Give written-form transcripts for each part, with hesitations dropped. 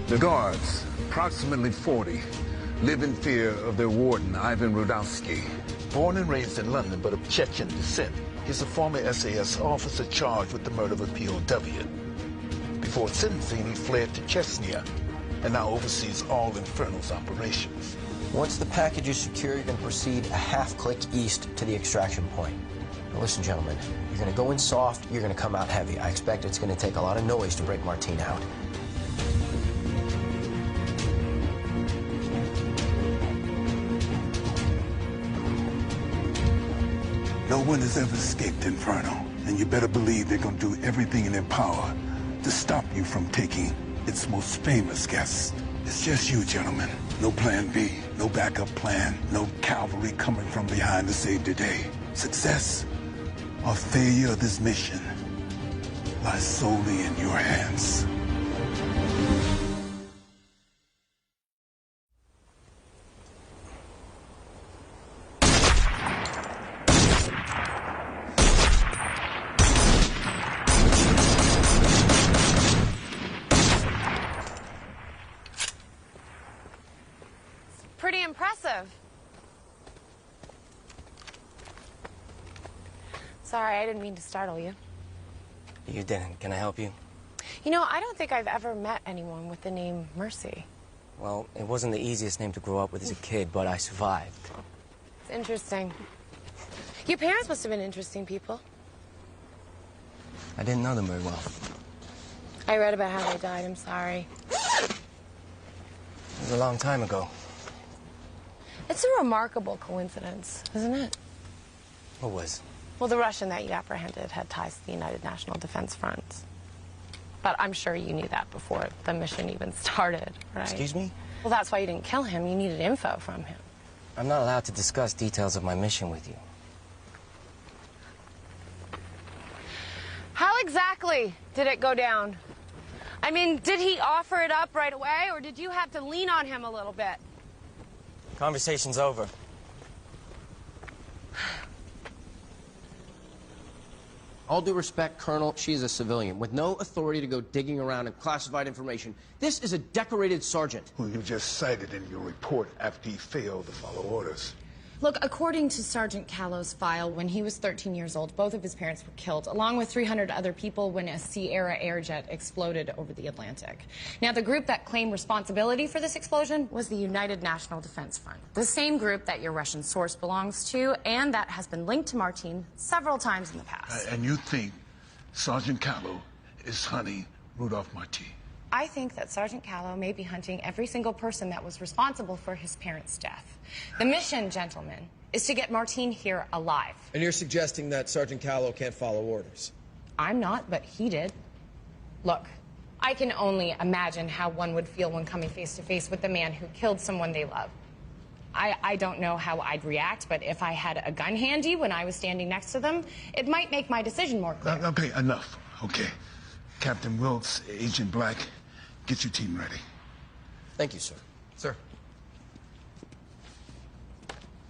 The guards, approximately 40, live in fear of their warden, Ivan Rudowski. Born and raised in London, but of Chechen descent, he's a former SAS officer charged with the murder of a POW. Before sentencing, he fled to Chechnya and now oversees all Inferno's operations. Once the package is secure, you're going to proceed a half-click east to the extraction point. Now listen, gentlemen, you're going to go in soft, you're going to come out heavy. I expect it's going to take a lot of noise to break Martine out. No one has ever escaped Inferno, and you better believe they're gonna do everything in their power to stop you from taking its most famous guest. It's just you, gentlemen. No plan B, no backup plan, no cavalry coming from behind to save the day. Success or failure of this mission lies solely in your hands. Pretty impressive. Sorry, I didn't mean to startle you. You didn't. Can I help you? You know, I don't think I've ever met anyone with the name Mercy. Well, it wasn't the easiest name to grow up with as a kid, but I survived. It's interesting. Your parents must have been interesting people. I didn't know them very well. I read about how they died. I'm sorry. It was a long time ago. It's a remarkable coincidence, isn't it? What was? Well, the Russian that you apprehended had ties to the United National Defense Front. But I'm sure you knew that before the mission even started, right? Excuse me? Well, that's why you didn't kill him. You needed info from him. I'm not allowed to discuss details of my mission with you. How exactly did it go down? I mean, did he offer it up right away, or did you have to lean on him a little bit? Conversation's over. All due respect, Colonel, she's a civilian with no authority to go digging around in classified information. This is a decorated sergeant. Who you just cited in your report after he failed to follow orders. Look, according to Sergeant Callow's file, when he was 13 years old, both of his parents were killed, along with 300 other people when a Sierra Airjet exploded over the Atlantic. Now, the group that claimed responsibility for this explosion was the United National Defense Front, the same group that your Russian source belongs to and that has been linked to Martine several times in the past. And you think Sergeant Callow is hunting Rudolph Martine? I think that Sergeant Callow may be hunting every single person that was responsible for his parents' death. The mission, gentlemen, is to get Martine here alive. And you're suggesting that Sergeant Callow can't follow orders? I'm not, but he did. Look, I can only imagine how one would feel when coming face to face with the man who killed someone they love. I don't know how I'd react, but if I had a gun handy when I was standing next to them, it might make my decision more clear. Okay, enough. Okay. Captain Wilkes, Agent Black, get your team ready. Thank you, sir. Sir.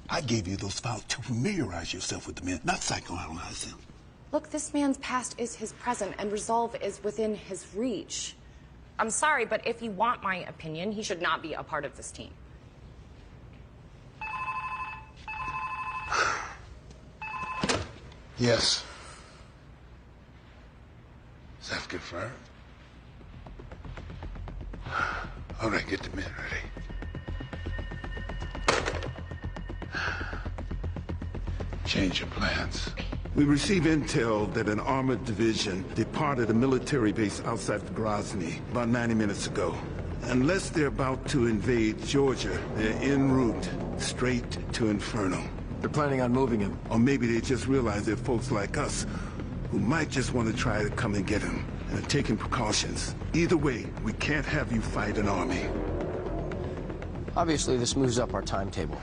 I gave you those files to familiarize yourself with the men, not psychoanalyze them. Look, this man's past is his present, and resolve is within his reach. I'm sorry, but if you want my opinion, he should not be a part of this team. Yes. Is that confirmed? All right, get the men ready. Change your plans. We receive intel that an armored division departed a military base outside of Grozny about 90 minutes ago. Unless they're about to invade Georgia, they're en route straight to Inferno. They're planning on moving him. Or maybe they just realize they're folks like us who might just want to try to come and get him and are taking precautions. Either way, we can't have you fight an army. Obviously, this moves up our timetable.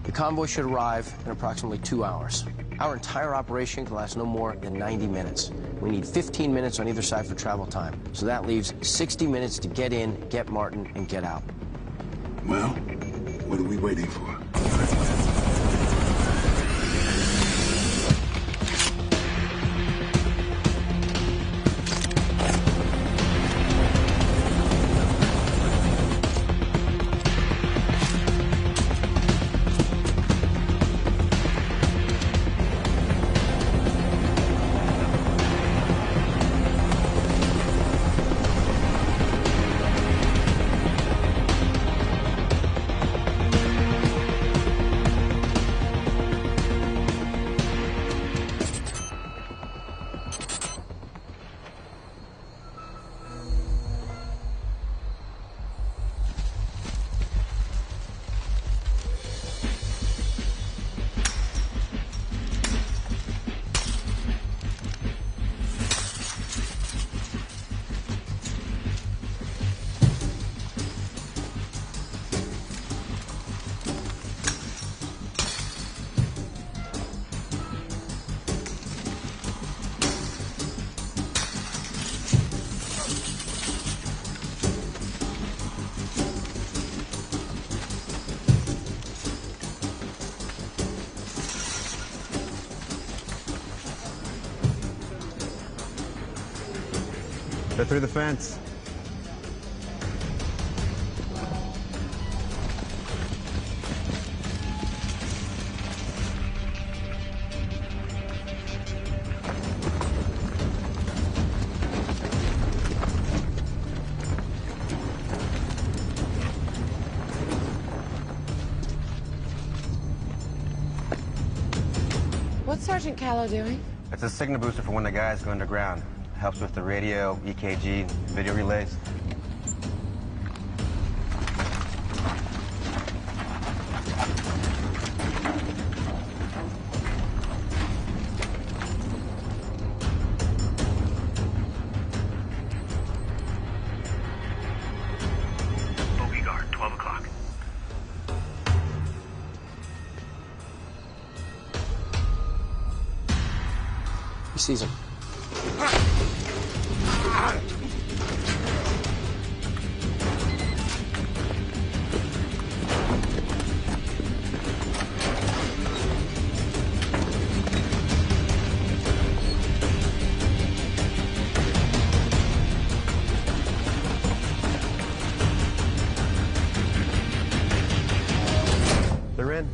The convoy should arrive in approximately 2 hours. Our entire operation can last no more than 90 minutes. We need 15 minutes on either side for travel time. So that leaves 60 minutes to get in, get Martin, and get out. Well, what are we waiting for? They're through the fence. What's Sergeant Callow doing? It's a signal booster for when the guys go underground. Helps with the radio, EKG, video relays. Bogey guard, 12 o'clock. He sees him. They're in.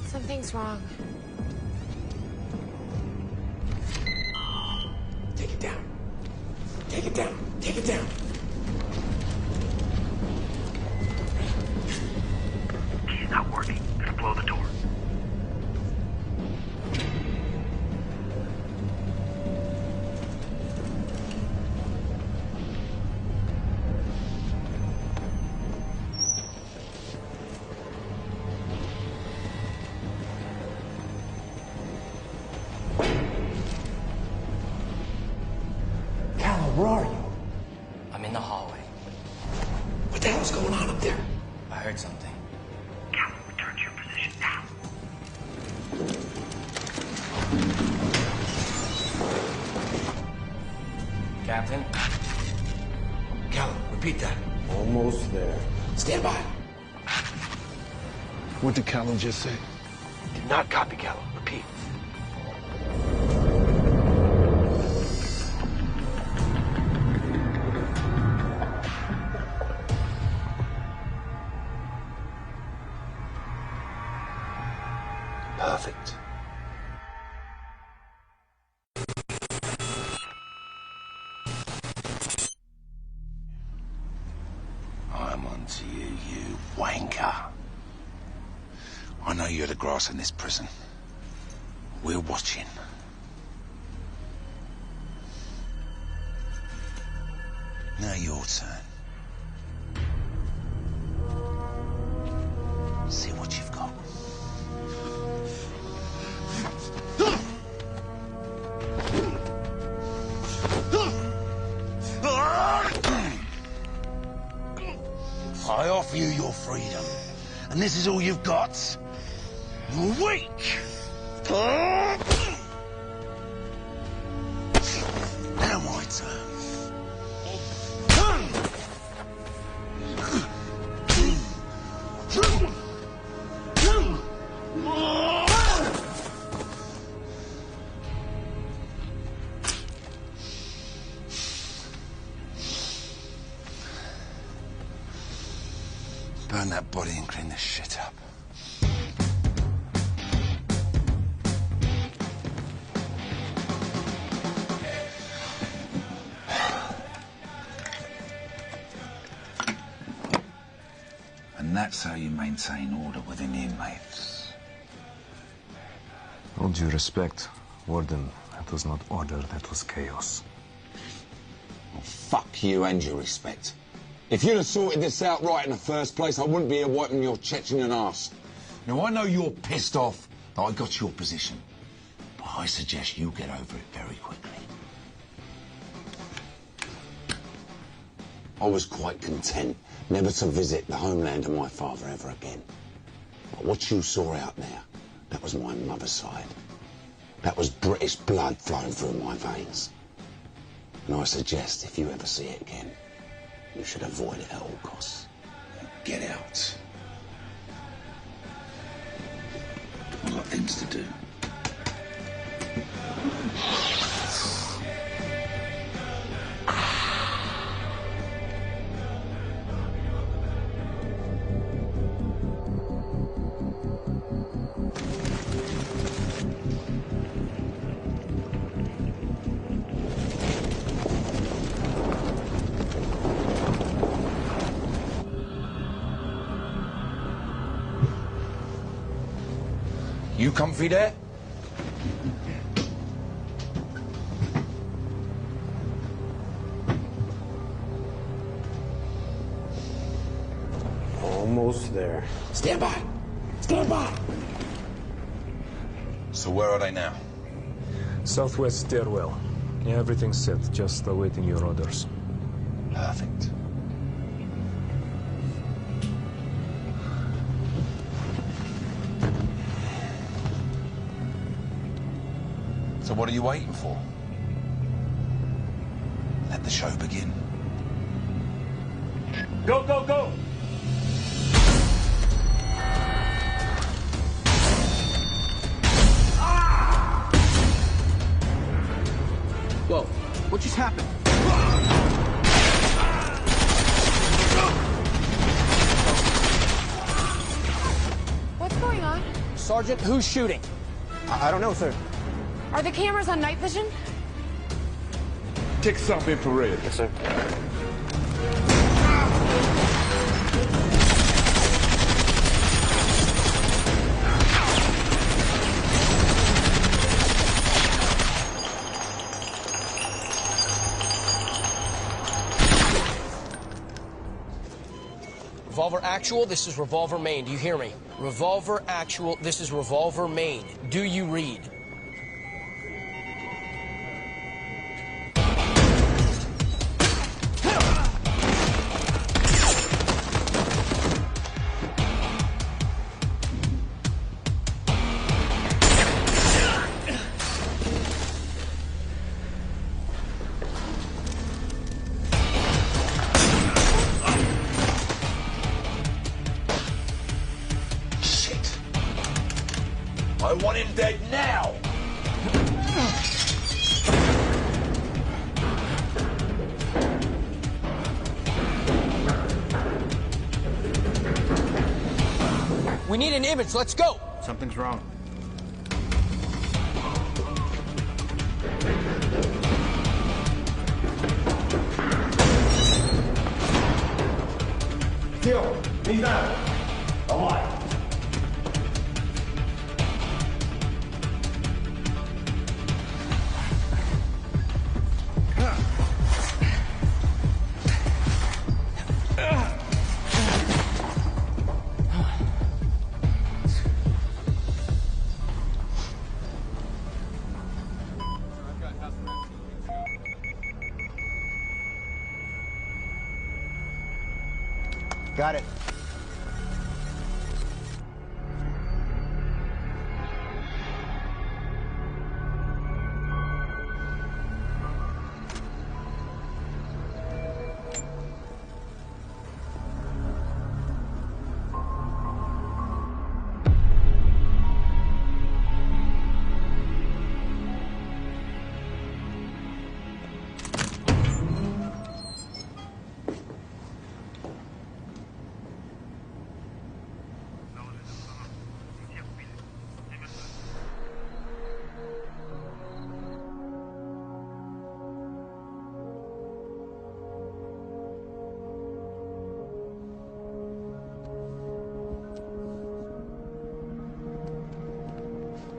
Something's wrong. Take it down. Take it down. Take it down. Key's not working. Gonna blow the door. Where are you? I'm in the hallway. What the hell's going on up there? I heard something. Cal, return to your position now. Captain? Callum, repeat that. Almost there. Stand by. What did Callum just say? Do not copy, Callum. Repeat. Perfect. to you, you wanker. I know you're the grass in this prison. We're watching. Now your turn. See what you've got. I offer you your freedom, and this is all you've got. You're weak. Now my turn. Burn that body and clean this shit up. And that's how you maintain order within the inmates. All due respect, Warden, that was not order, that was chaos. Well, fuck you and your respect. If you'd have sorted this out right in the first place, I wouldn't be here wiping your Chechen ass. Now, I know you're pissed off that I got your position, but I suggest you get over it very quickly. I was quite content never to visit the homeland of my father ever again. But what you saw out there, that was my mother's side. That was British blood flowing through my veins. And I suggest if you ever see it again, you should avoid it at all costs. Get out. I've got things to do. You comfy there? Almost there. Stand by! Stand by! So where are they now? Southwest stairwell. Yeah, everything's set, just awaiting your orders. Perfect. So what are you waiting for? Let the show begin. Go, go, go! Whoa, what just happened? What's going on? Sergeant, who's shooting? I don't know, sir. Are the cameras on night vision? Take some infrared. Yes, sir. Revolver Actual, this is Revolver Main. Do you hear me? Revolver Actual, this is Revolver Main. Do you read? I want him dead now! We need an image, let's go! Something's wrong. Kill. He's down. Alive. Got it.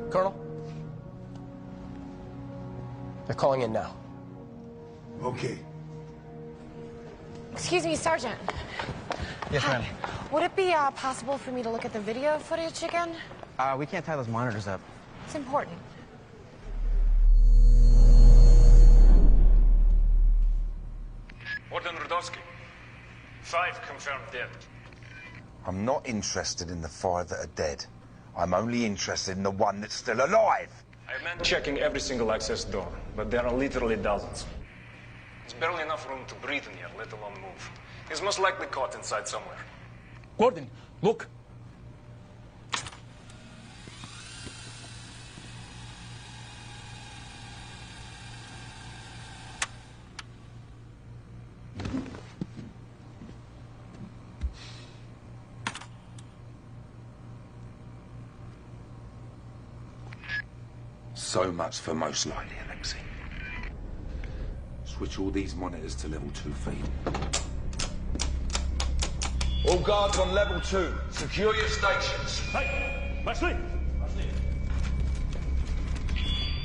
Colonel? They're calling in now. Okay. Excuse me, Sergeant. Yes, ma'am. Would it be possible for me to look at the video footage again? We can't tie those monitors up. It's important. Warden Rudowski. 5 confirmed dead. I'm not interested in the 5 that are dead. I'm only interested in the one that's still alive. I have men checking every single access door, but there are literally dozens. There's barely enough room to breathe in here, let alone move. He's most likely caught inside somewhere. Gordon, look. So much for most likely, Alexei. Switch all these monitors to level 2 feed. All guards on level 2. Secure your stations. Hey, Leslie.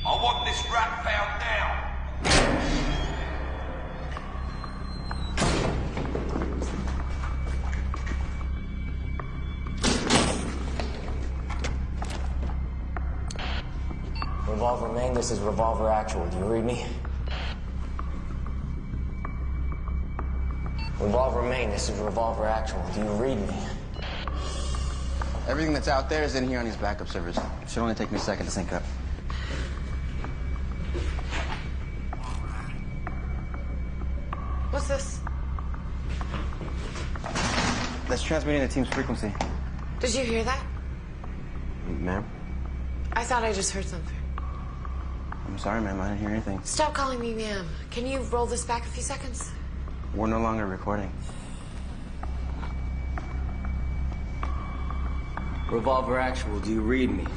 I want this rat found now. Revolver main, this is revolver actual. Do you read me? Revolver main, this is revolver actual. Do you read me? Everything that's out there is in here on these backup servers. It should only take me a second to sync up. What's this? That's transmitting the team's frequency. Did you hear that? Ma'am? I thought I just heard something. I'm sorry, ma'am. I didn't hear anything. Stop calling me ma'am. Can you roll this back a few seconds? We're no longer recording. Revolver actual, do you read me?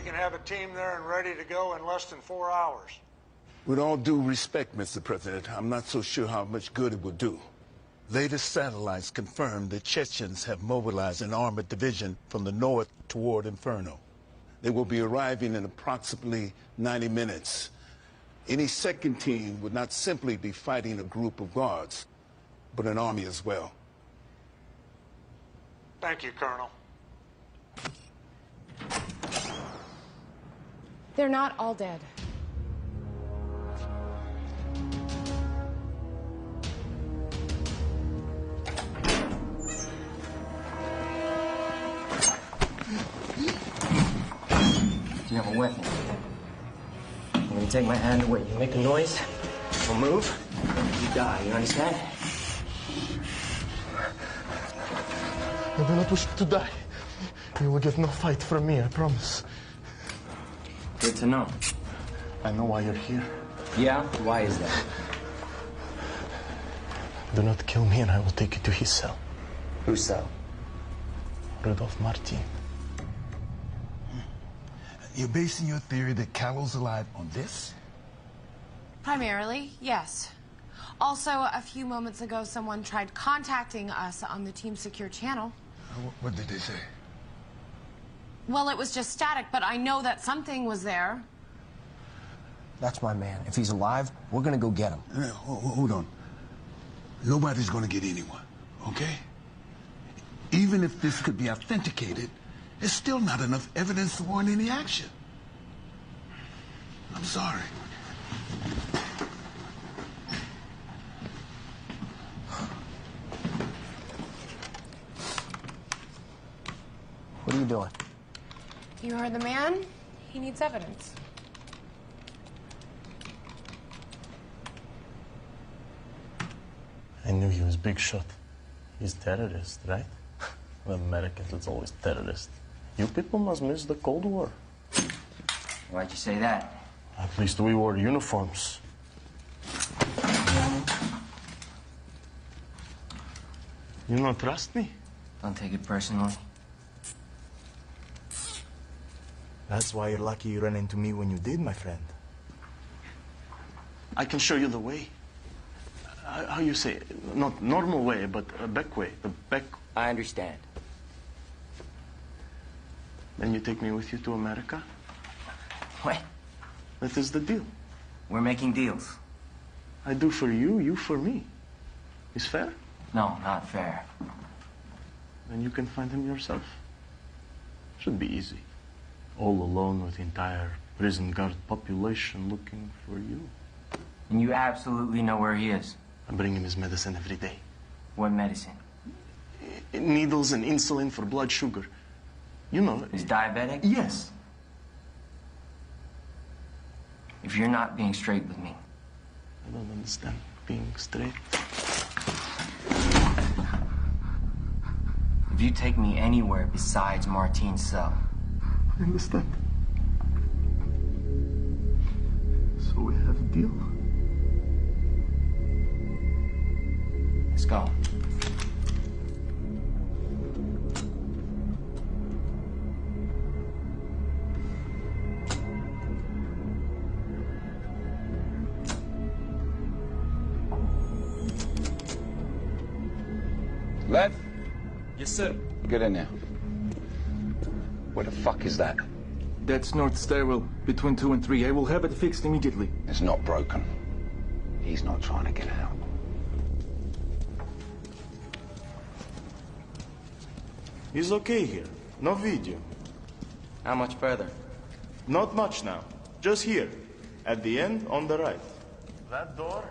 can have a team there and ready to go in less than 4 hours. With all due respect, Mr. President, I'm not so sure how much good it will do. Latest satellites confirm that Chechens have mobilized an armored division from the north toward Inferno. They will be arriving in approximately 90 minutes. Any second team would not simply be fighting a group of guards, but an army as well. Thank you, Colonel. They're not all dead. Do you have a weapon? I'm gonna take my hand away. You make a noise, we'll move, you die, you understand? I do not wish to die. You will get no fight from me, I promise. Good to know. I know why you're here. Yeah? Why is that? Do not kill me and I will take you to his cell. Whose cell? Rudolph Martin. You're basing your theory that Callow's alive on this? Primarily, yes. Also, a few moments ago, someone tried contacting us on the Team Secure channel. What did they say? Well, it was just static, but I know that something was there. That's my man. If he's alive, we're gonna go get him. Hold on. Nobody's gonna get anyone, okay? Even if this could be authenticated, there's still not enough evidence to warrant any action. I'm sorry. What are you doing? You heard the man? He needs evidence. I knew he was big shot. He's terrorist, right? The Americans, it's always terrorist. You people must miss the Cold War. Why'd you say that? At least we wore uniforms. You don't trust me? Don't take it personally. That's why you're lucky you ran into me when you did, my friend. I can show you the way. How you say it? Not normal way, but a back way. The back. I understand. Then you take me with you to America? What? That is the deal. We're making deals. I do for you, you for me. Is fair? No, not fair. Then you can find him yourself. Should be easy. All alone with the entire prison guard population looking for you. And you absolutely know where he is? I bring him his medicine every day. What medicine? Needles and insulin for blood sugar. You know. He's diabetic? Yes. If you're not being straight with me. I don't understand being straight. If you take me anywhere besides Martine's cell. I understand. So we have a deal. Let's go. Lev? Yes, sir. Get in there. Where the fuck is that? That's north stairwell, between 2 and 3. I will have it fixed immediately. It's not broken. He's not trying to get out. He's okay here. No video. How much further? Not much now. Just here. At the end, on the right. That door,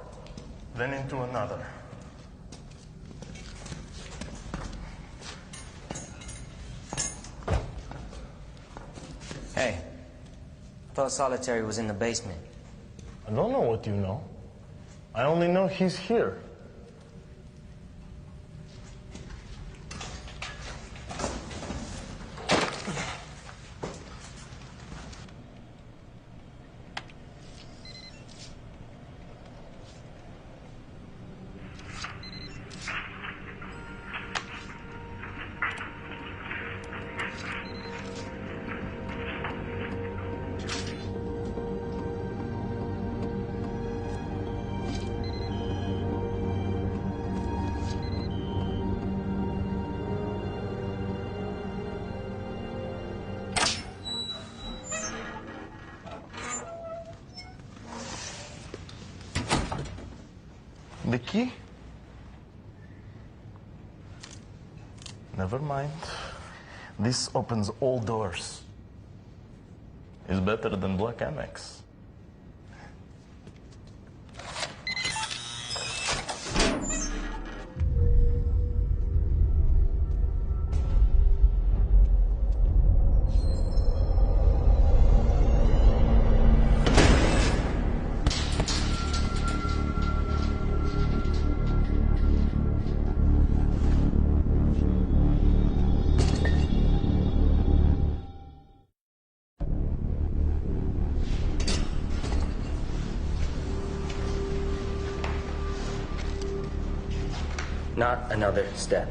then into another. Hey, I thought solitary was in the basement. I don't know what you know. I only know he's here. The key? Never mind. This opens all doors. It's better than Black Amex. Not another step.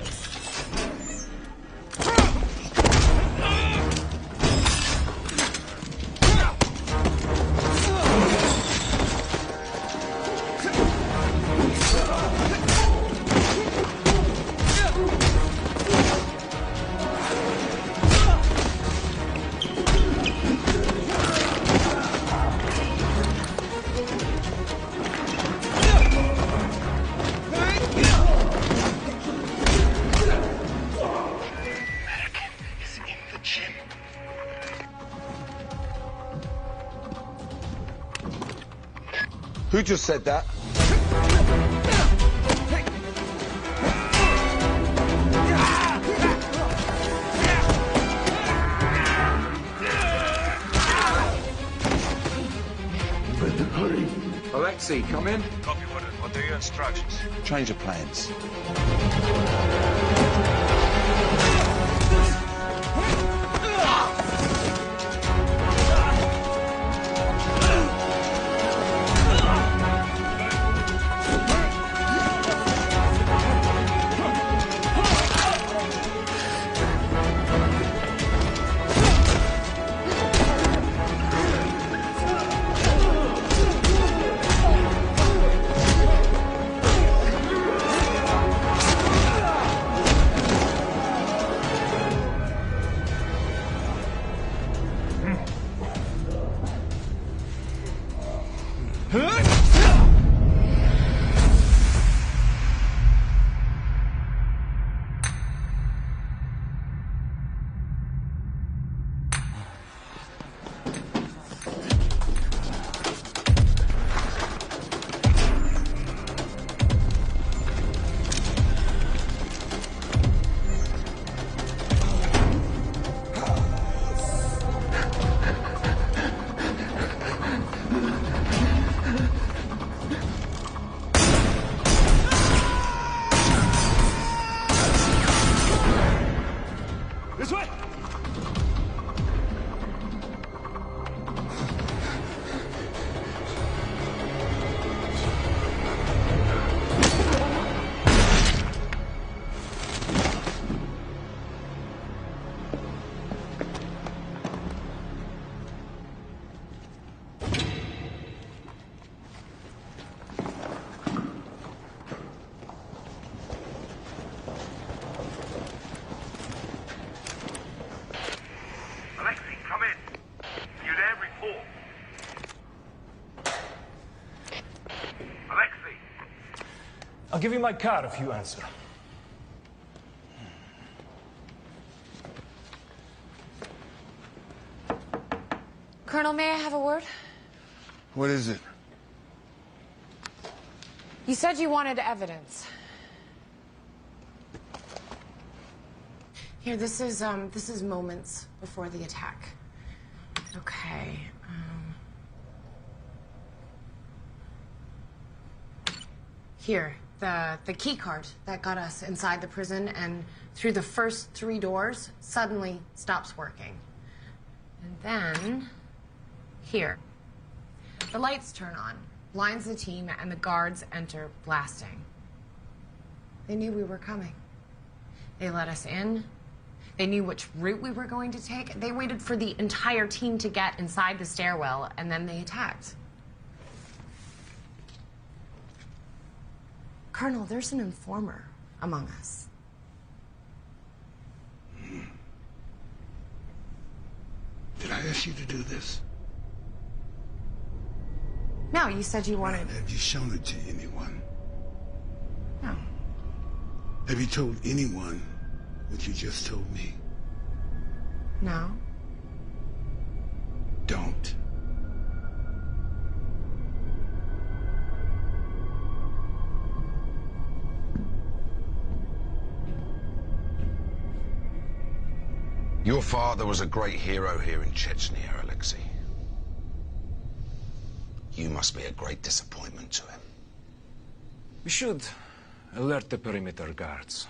Who just said that? Better hurry. Alexei, come in. Copy, what are your instructions? Change of plans. I'll give you my card if you answer. Colonel, may I have a word? What is it? You said you wanted evidence. Here, this is moments before the attack. Okay. Here, the key card that got us inside the prison and through the first 3 doors suddenly stops working. And then, here, the lights turn on, blinds the team, and the guards enter blasting. They knew we were coming. They let us in. They knew which route we were going to take. They waited for the entire team to get inside the stairwell, and then they attacked. Colonel, there's an informer among us. Did I ask you to do this? No, you said you wanted... Have you shown it to anyone? Have you told anyone what you just told me? No. Don't. Your father was a great hero here in Chechnya, Alexei. You must be a great disappointment to him. We should alert the perimeter guards.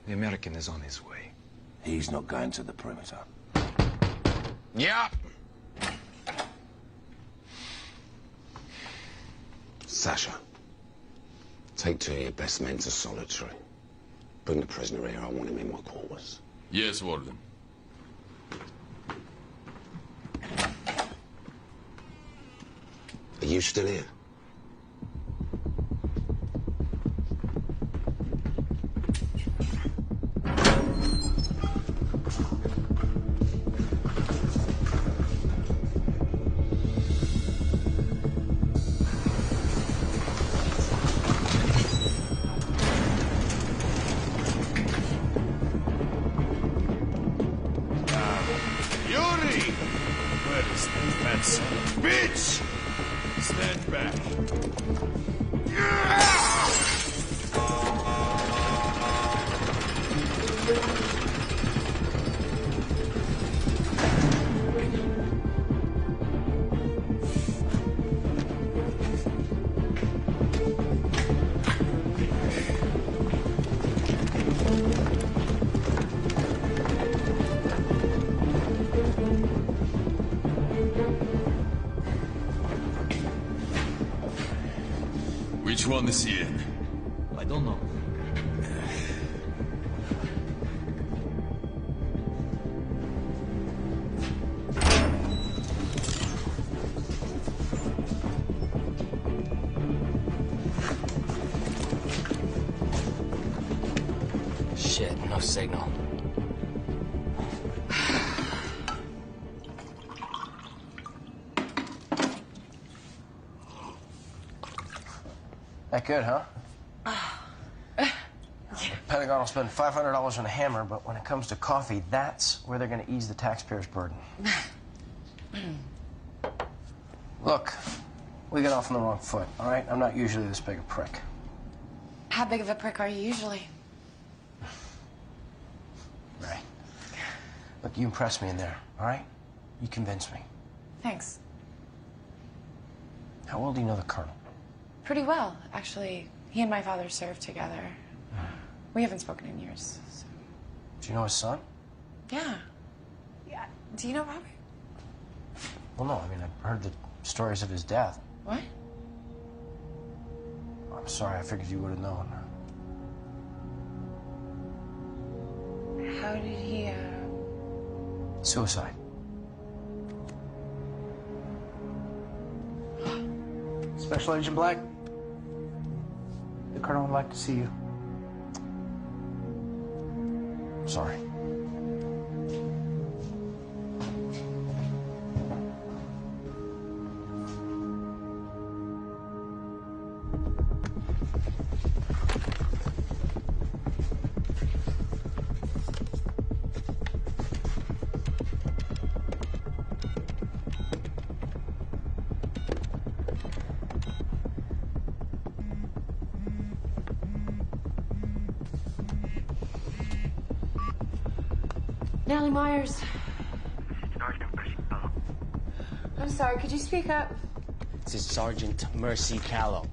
The American is on his way. He's not going to the perimeter. Yeah. Sasha, take 2 of your best men to solitary. Bring the prisoner here. I want him in my quarters. Yes, Warden. Are you still here? Yuri! Where is that fat son of a bitch? Stand back. Which one is he in? I don't know. Shit, no signal. That good, huh? Pentagon will spend $500 on a hammer, but when it comes to coffee, that's where they're going to ease the taxpayers' burden. Look, we got off on the wrong foot, all right? I'm not usually this big a prick. How big of a prick are you usually? Right. Look, you impressed me in there, all right? You convinced me. Thanks. How well do you know the colonel? Pretty well, actually. He and my father served together. We haven't spoken in years. So. Do you know his son? Yeah. Yeah. Do you know Robert? Well, no. I mean, I've heard the stories of his death. What? I'm sorry. I figured you would have known. How did he, Suicide. Special Agent Black, the colonel would like to see you. Sorry. Nellie Myers. Sergeant Mercy Callow. I'm sorry, could you speak up? This is Sergeant Mercy Callow.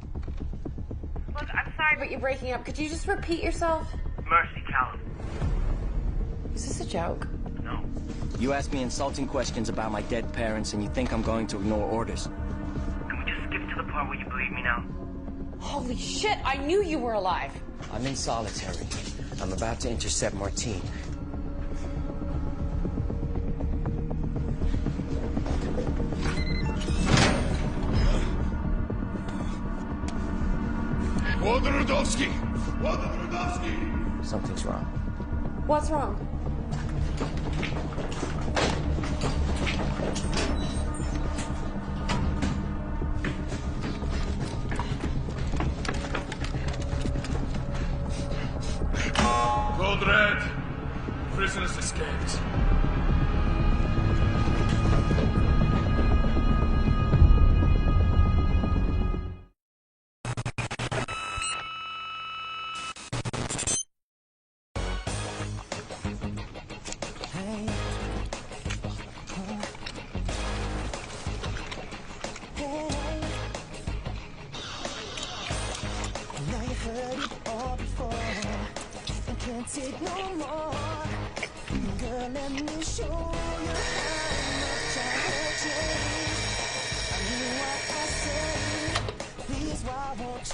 Look, I'm sorry, but you're breaking up. Could you just repeat yourself? Mercy Callow. Is this a joke? No. You ask me insulting questions about my dead parents and you think I'm going to ignore orders. Can we just skip to the part where you believe me now? Holy shit, I knew you were alive. I'm in solitary. I'm about to intercept Martine. Wodorowski! Something's wrong. What's wrong? Code red. Prisoners escaped. Take no more, girl. Let me show you how much I change. I mean what I say. Please, why won't you?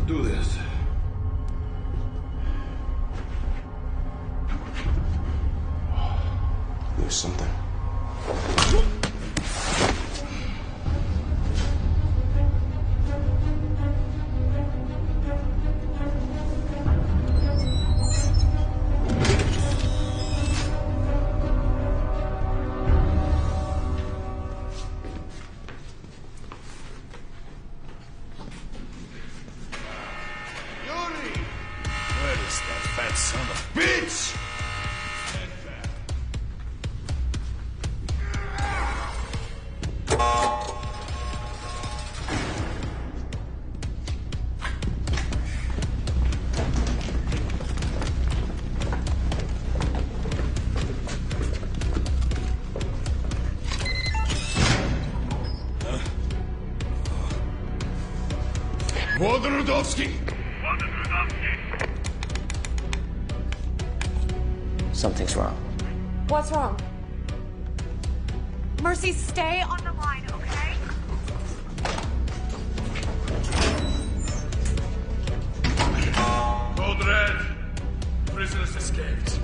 Do this. There's something. Son of a bitch! Wodorowski! Something's wrong. What's wrong? Mercy, stay on the line, okay? Code red. Prisoners escaped.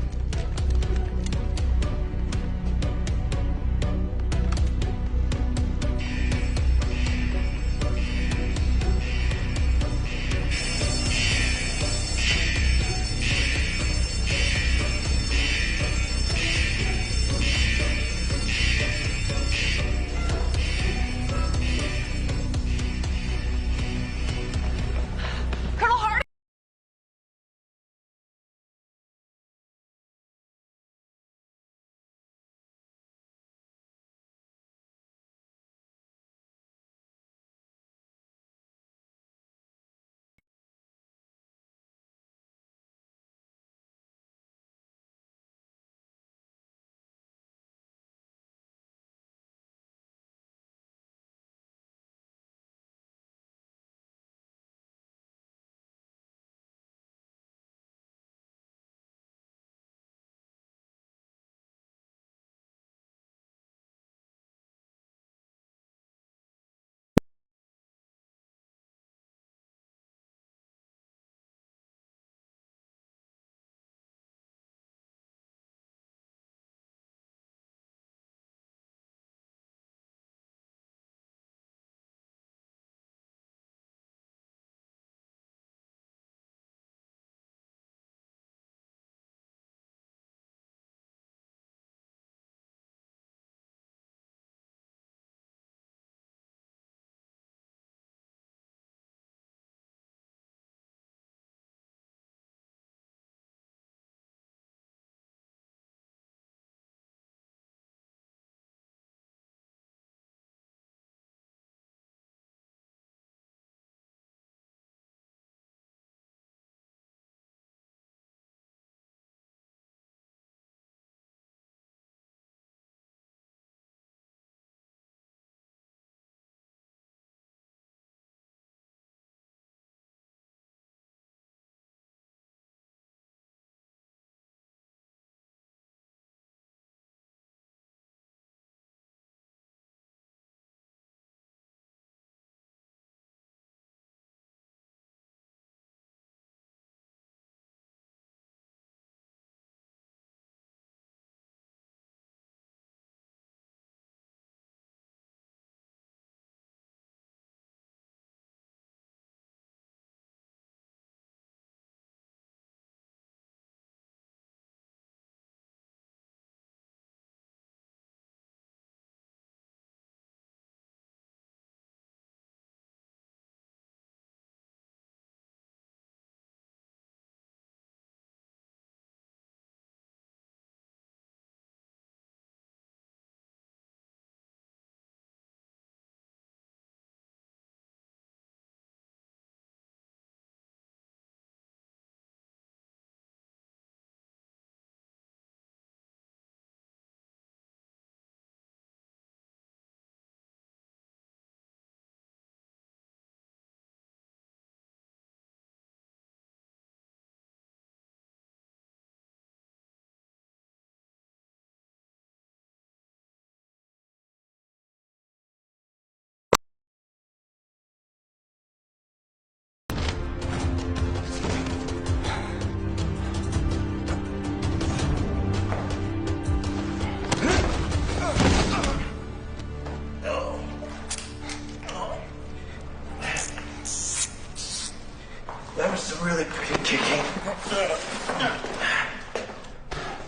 That was some really pretty kicking.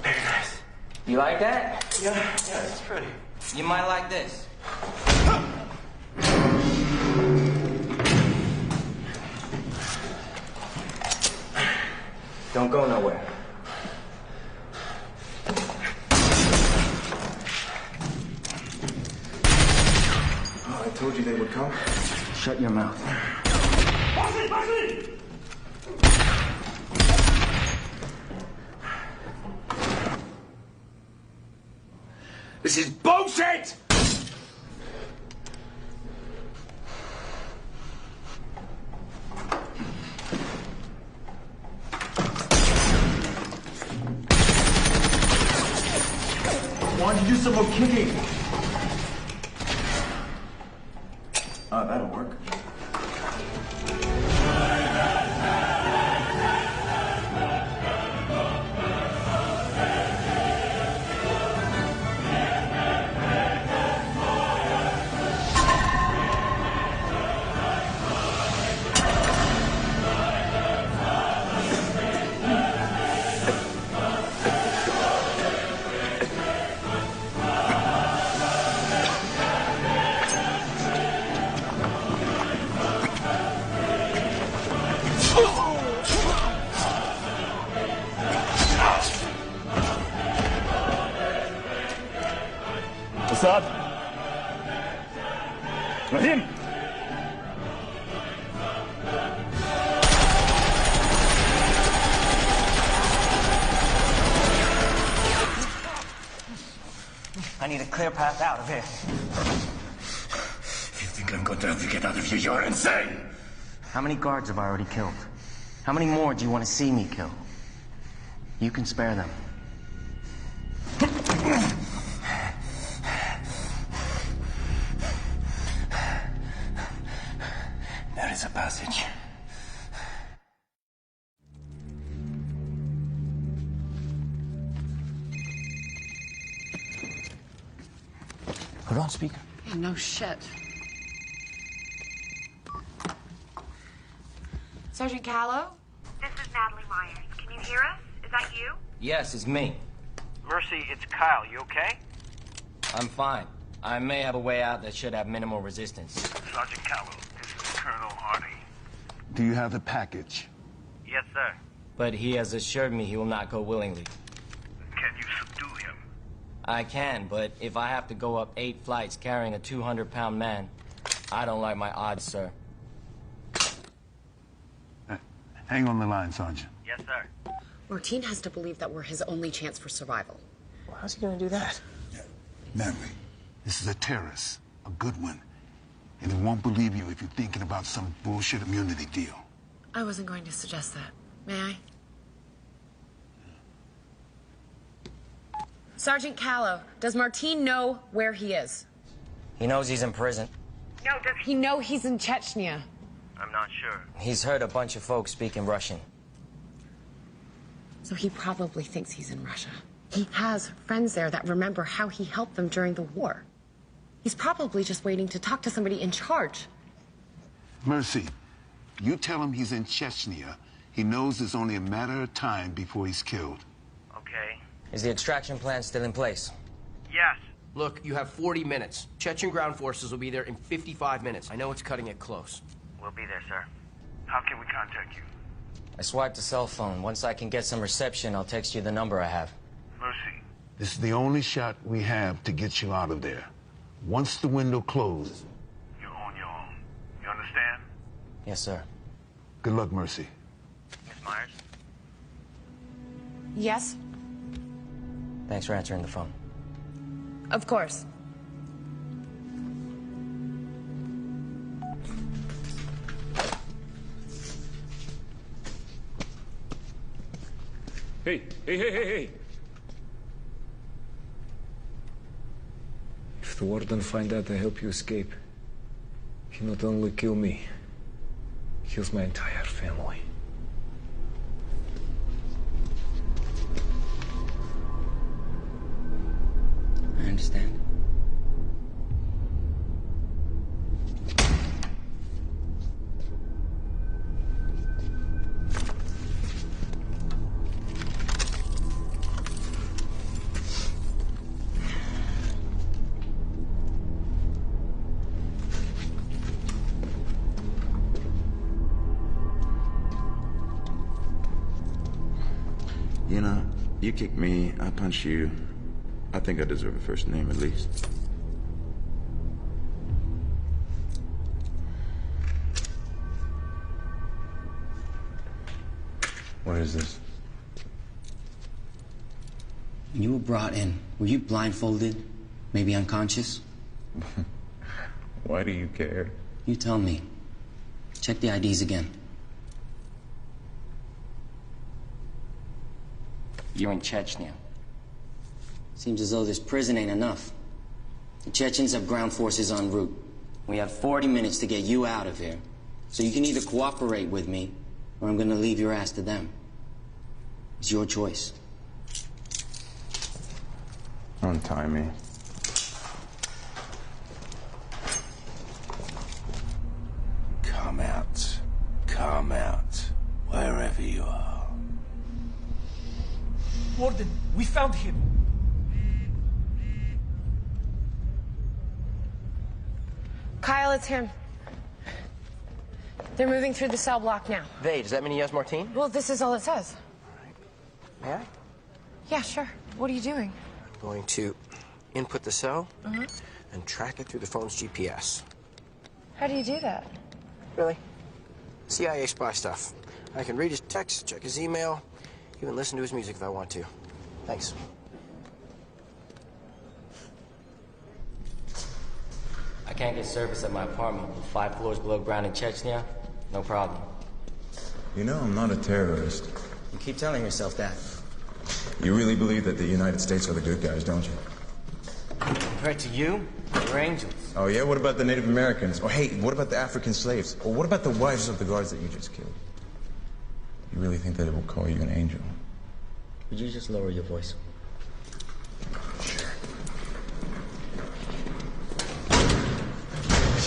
Very nice. You like that? Yeah, it's pretty. You might like this. Don't go nowhere. Oh, I told you they would come. Shut your mouth. This is bullshit! Why don't you do some more kicking? That'll work. Assad! Rahim! I need a clear path out of here. If you think I'm going to help you get out of here, you're insane! How many guards have I already killed? How many more do you want to see me kill? You can spare them. There is a passage. Put on speaker. Yeah, no shit. Sergeant Callow? This is Natalie Myers. Can you hear us? Is that you? Yes, it's me. Mercy, it's Kyle. You okay? I'm fine. I may have a way out that should have minimal resistance. Sergeant Callow, this is Colonel Hardy. Do you have the package? Yes, sir. But he has assured me he will not go willingly. Can you subdue him? I can, but if I have to go up 8 flights carrying a 200-pound man, I don't like my odds, sir. Hang on the line, Sergeant. Yes, sir. Martin has to believe that we're his only chance for survival. Well, how's he gonna do that? Natalie, this is a terrorist, a good one. And he won't believe you if you're thinking about some bullshit immunity deal. I wasn't going to suggest that. May I? Sergeant Callow, does Martin know where he is? He knows he's in prison. No, does he know he's in Chechnya? I'm not sure. He's heard a bunch of folks speaking Russian. So he probably thinks he's in Russia. He has friends there that remember how he helped them during the war. He's probably just waiting to talk to somebody in charge. Mercy, you tell him he's in Chechnya. He knows it's only a matter of time before he's killed. Okay. Is the extraction plan still in place? Yes. Look, you have 40 minutes. Chechen ground forces will be there in 55 minutes. I know it's cutting it close. We'll be there, sir. How can we contact you? I swiped a cell phone. Once I can get some reception, I'll text you the number I have. Mercy. This is the only shot we have to get you out of there. Once the window closes... You're on your own. You understand? Yes, sir. Good luck, Mercy. Miss Myers? Yes? Thanks for answering the phone. Of course. Hey. If the warden finds out I help you escape, he not only kill me, kills my entire family. I understand. You know, you kick me, I punch you. I think I deserve a first name at least. What is this? When you were brought in, were you blindfolded? Maybe unconscious? Why do you care? You tell me. Check the IDs again. You're in Chechnya. Seems as though this prison ain't enough. The Chechens have ground forces en route. We have 40 minutes to get you out of here. So you can either cooperate with me, or I'm gonna leave your ass to them. It's your choice. Untie me. Come out. Come out. Wherever you are. Warden, we found him. Kyle, it's him. They're moving through the cell block now. They, does that mean he has Martine? Well, this is all it says. May I? Yeah, sure. What are you doing? I'm going to input the cell and track it through the phone's GPS. How do you do that? Really? CIA spy stuff. I can read his texts, check his email, even listen to his music if I want to. Thanks. I can't get service at my apartment 5 floors below ground in Chechnya. No problem. You know I'm not a terrorist. You keep telling yourself that. You really believe that the United States are the good guys, don't you? Compared to you, you're angels. Oh yeah, what about the Native Americans? Or hey, what about the African slaves? Or what about the wives of the guards that you just killed? You really think that it will call you an angel? Would you just lower your voice? Sure.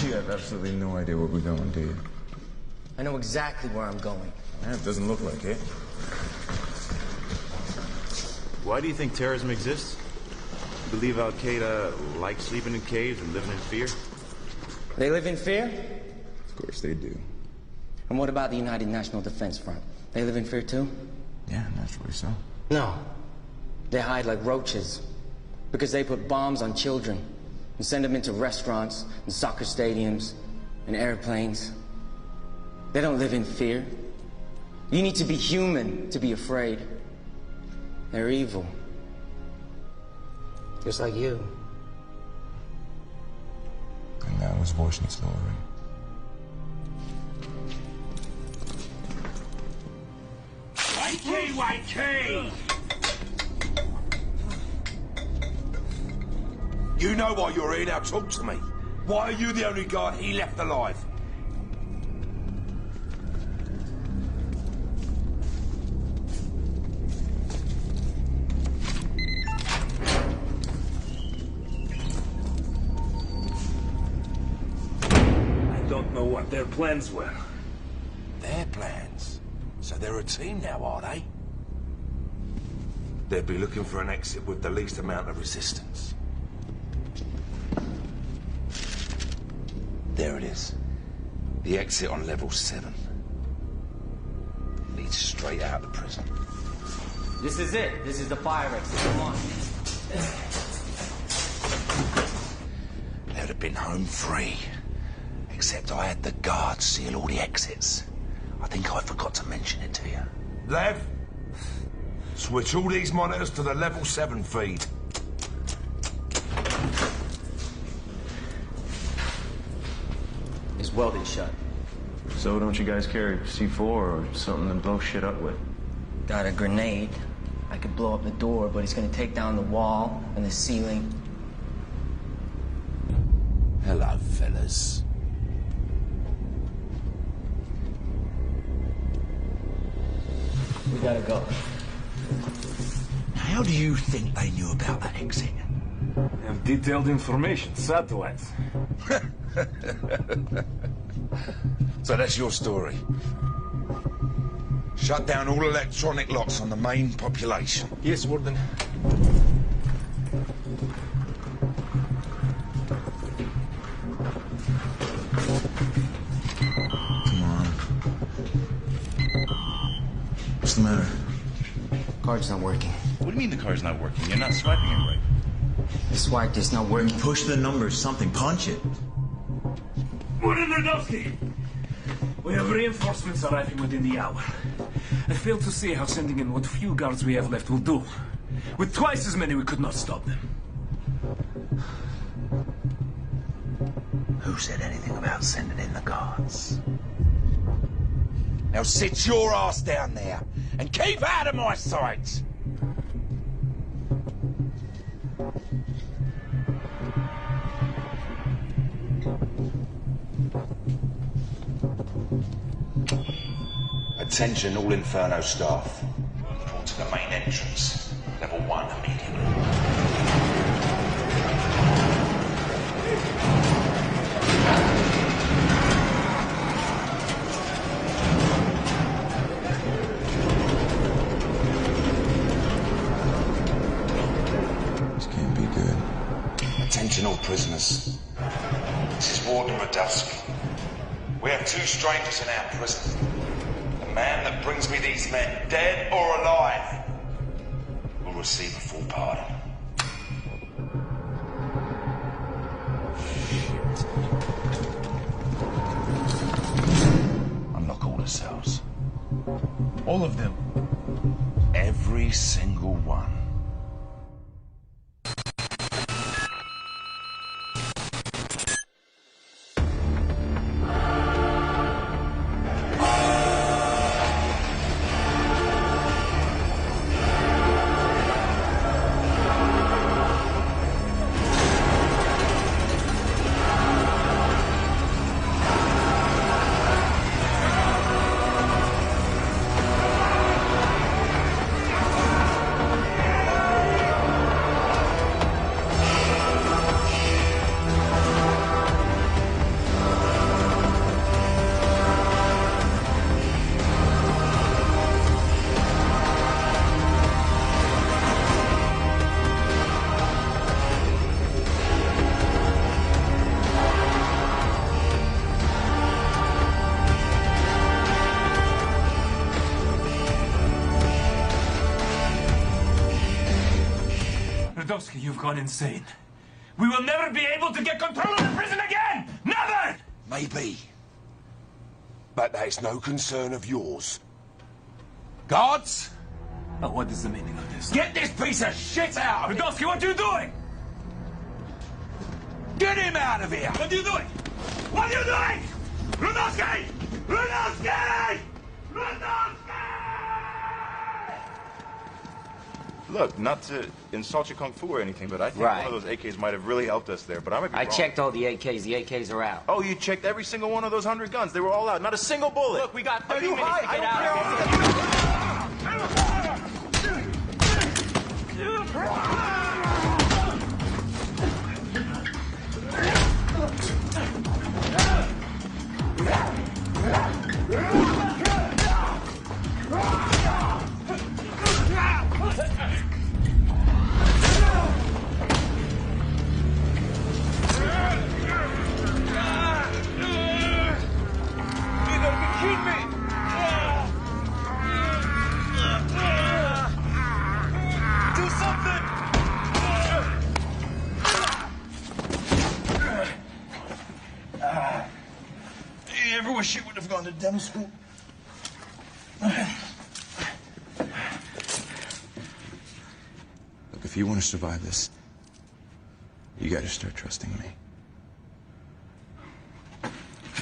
You have absolutely no idea where we're going, do you? I know exactly where I'm going. Yeah, it doesn't look like it. Why do you think terrorism exists? You believe Al-Qaeda likes sleeping in caves and living in fear? They live in fear? Of course they do. And what about the United National Defense Front? They live in fear too? Yeah, naturally so. No. They hide like roaches. Because they put bombs on children and send them into restaurants and soccer stadiums and airplanes. They don't live in fear. You need to be human to be afraid. They're evil. Just like you. And now his voice needs lowering. Wakey! You know why you're here now, talk to me. Why are you the only guy he left alive? I don't know what their plans were. Their plans? So they're a team now, are they? They'll be looking for an exit with the least amount of resistance. There it is. The exit on level 7. Leads straight out of prison. This is it. This is the fire exit. Come on. They'd have been home free. Except I had the guards seal all the exits. I think I forgot to mention it to you. Lev, switch all these monitors to the level 7 feed. It's welded shut. So don't you guys carry C4 or something to blow shit up with? Got a grenade. I could blow up the door, but it's gonna take down the wall and the ceiling. Hello, fellas. We gotta go. How do you think they knew about that exit? And detailed information, satellites. So that's your story. Shut down all electronic locks on the main population. Yes, Warden. Come on. What's the matter? Card's not working. What do you mean the card's not working? You're not swiping it right. The swipe is not working. Push the numbers, something, punch it. Radowski! We have reinforcements arriving within the hour. I fail to see how sending in what few guards we have left will do. With twice as many, we could not stop them. Who said anything about sending in the guards? Now sit your ass down there and keep out of my sight! Attention all Inferno staff. Report to the main entrance. Level 1 immediately. This can't be good. Attention all prisoners. This is Warden Radowski. We have 2 strangers in our prison. The man that brings me these men, dead or alive, will receive a full pardon. Unlock all the cells. All of them? Every single one. Radowski, you've gone insane. We will never be able to get control of the prison again! Never! Maybe. But that's no concern of yours. Guards? Oh, what is the meaning of this? Get this piece of shit out of here! Radowski, what are you doing? Get him out of here! What are you doing? What are you doing? Radowski! Radowski! Radowski! Look, not to insult your kung fu or anything, but I think Right. one of those AKs might have really helped us there, but I might be I wrong. checked all the AKs. The AKs are out. Oh, you checked every single one of those 100 guns. They were all out. Not a single bullet. Look, we got 30 Are you minutes high? to I get don't out care. You ever wish you would have gone to dental school? Look, if you want to survive this, you got to start trusting me.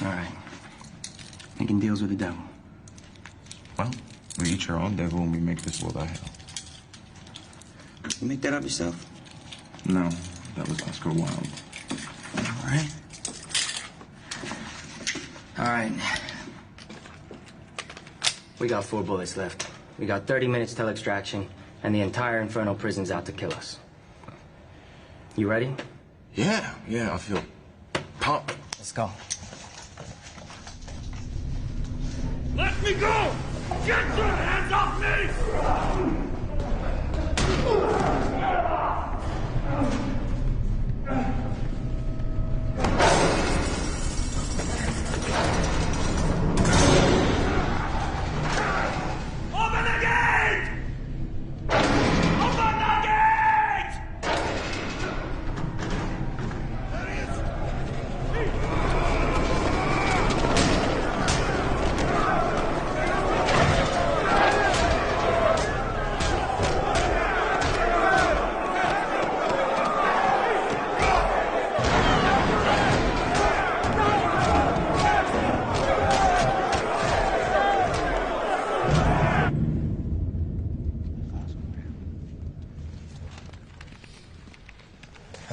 All right. Making deals with the devil. Well, we each our own devil and we make this world our hell. You make that up yourself? No, that was Oscar Wilde. All right. All right. We got 4 bullets left. We got 30 minutes till extraction, and the entire Inferno prison's out to kill us. You ready? Yeah, I feel pumped. Let's go. Let me go! Get your hands off me! Open the gate!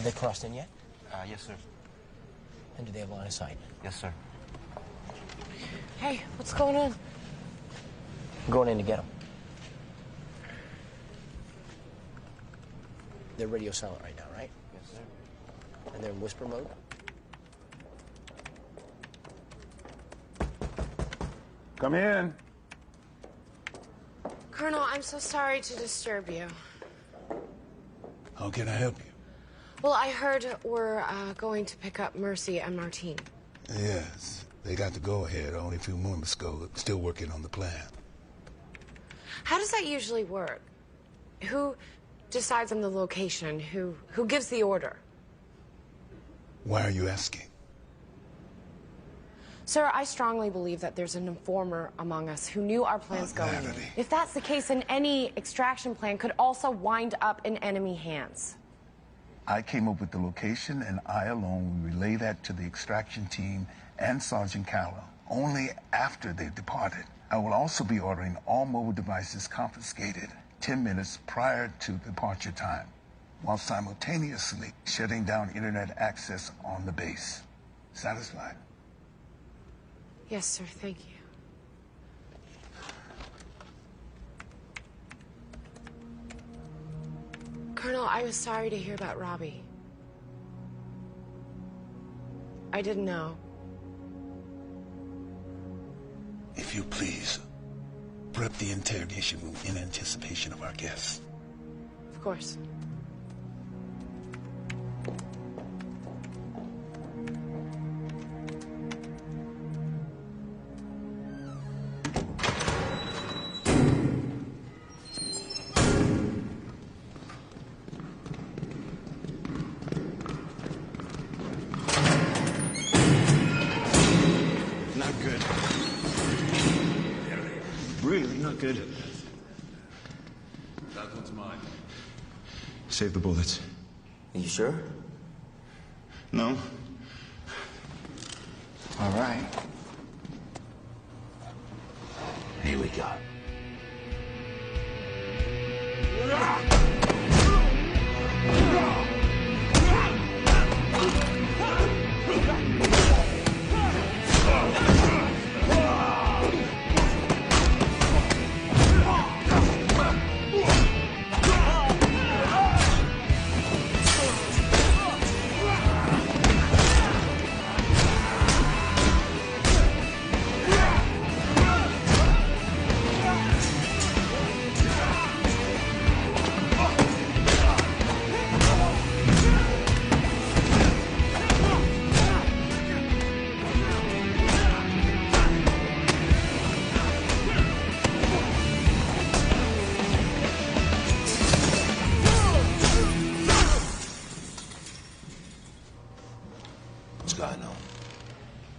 Have they crossed in yet? Yes, sir. And do they have line of sight? Yes, sir. Hey, what's going on? I'm going in to get them. They're radio silent right now, right? Yes, sir. And they're in whisper mode? Come in. Colonel, I'm so sorry to disturb you. How can I help you? Well, I heard we're going to pick up Mercy and Martine. Yes, they got the go-ahead only a few moments ago. Still working on the plan. How does that usually work? Who decides on the location? Who gives the order? Why are you asking? Sir, I strongly believe that there's an informer among us who knew our plans going in. If that's the case, then any extraction plan could also wind up in enemy hands. I came up with the location, and I alone will relay that to the extraction team and Sergeant Callow, only after they've departed. I will also be ordering all mobile devices confiscated 10 minutes prior to departure time, while simultaneously shutting down internet access on the base. Satisfied? Yes, sir, thank you. Colonel, I was sorry to hear about Robbie. I didn't know. If you please, prep the interrogation room in anticipation of our guests. Of course. Good. That one's mine. Save the bullets. Are you sure? No. All right. Here we go.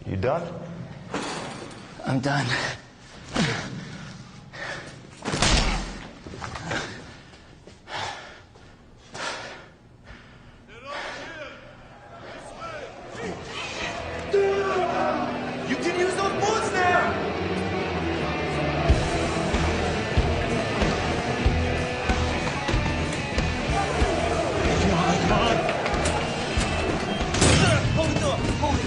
You done? I'm done. You can use those bullets now! Come on. Hold the door. Hold it.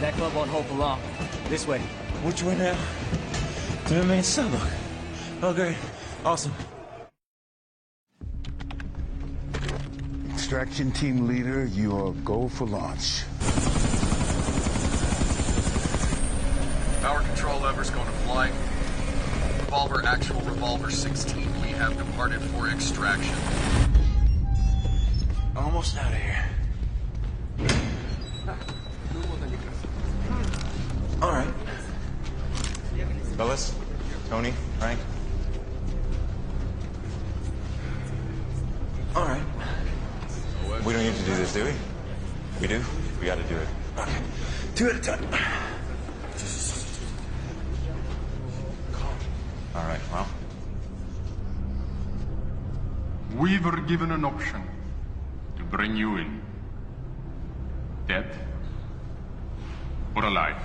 That club won't hold for long. This way. Which way now? To the main cell. Oh, great. Awesome. Extraction team leader, you are go for launch. Power control lever's going to flight. Revolver actual, revolver 16. We have departed for extraction. Almost out of here. All right. Fellas, Tony, Frank. All right. We don't need to do this, do we? We do? We gotta do it. Okay. 2 at a time. All right, well. We were given an option to bring you in. Dead or alive.